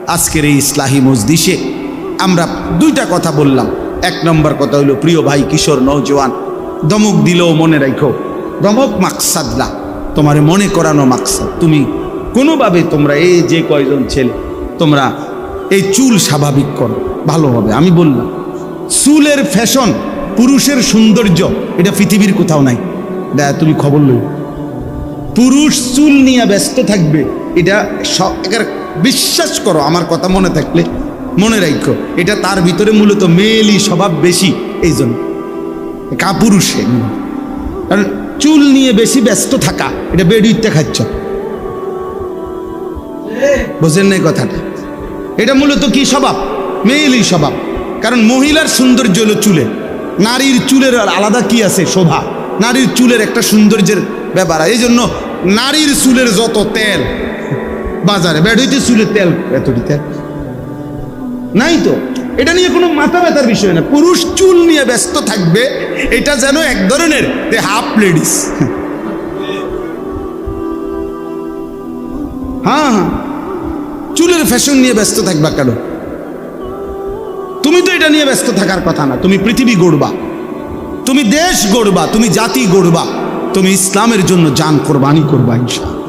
আজকের এই ইসলাহি মজলিসে আমরা দুইটা কথা বললাম। এক নম্বর কথা হইল, প্রিয় ভাই কিশোর নওজোয়ান, ধমক দিলেও মনে রাখো ধমক মাকসাদ না, তোমার মনে করানো মাকসাদ। তুমি কোনোভাবে তোমরা এই যে কয়জন ছেলে তোমরা এই চুল স্বাভাবিক করো, ভালো হবে। আমি বললাম চুলের ফ্যাশন, পুরুষের সৌন্দর্য, এটা পৃথিবীর কোথাও নাই। দেখ তুমি খবর লই, পুরুষ চুল নিয়ে ব্যস্ত থাকবে, এটা বিশ্বাস করো, আমার কথা মনে থাকলে মনে রাখো, এটা তার ভিতরে মূলত মেয়েলি স্বভাব বেশি, এই জন্য কাপুরুষে। কারণ চুল নিয়ে বেশি ব্যস্ত থাকা, এটা বেডিতে খাচ্ছ, বোঝেন না কথাটা? এটা মূলত কি স্বভাব? মেয়েলি স্বভাব। কারণ মহিলার সৌন্দর্য হলো চুলে, নারীর চুলের আলাদা কি আছে? শোভা। নারীর চুলের একটা সৌন্দর্যের ব্যাপার। এই জন্য নারীর চুলের যত তেল বাজারে, বেড়ইতে চুলের তেল এতটি তেল নাই তো, এটা নিয়ে কোনো মাথা ব্যথার বিষয় না। পুরুষ চুল নিয়ে ব্যস্ত থাকবে, এটা যেন এক ধরনের হাফ লেডিস। হ্যাঁ, চুলের ফ্যাশন নিয়ে ব্যস্ত থাকবা কেন? তুমি তো এটা নিয়ে ব্যস্ত থাকার কথা না। তুমি পৃথিবী গড়বা, তুমি দেশ গড়বা, তুমি জাতি গড়বা, তুমি ইসলামের জন্য জান কোরবানি করবা ইনশাআল্লাহ।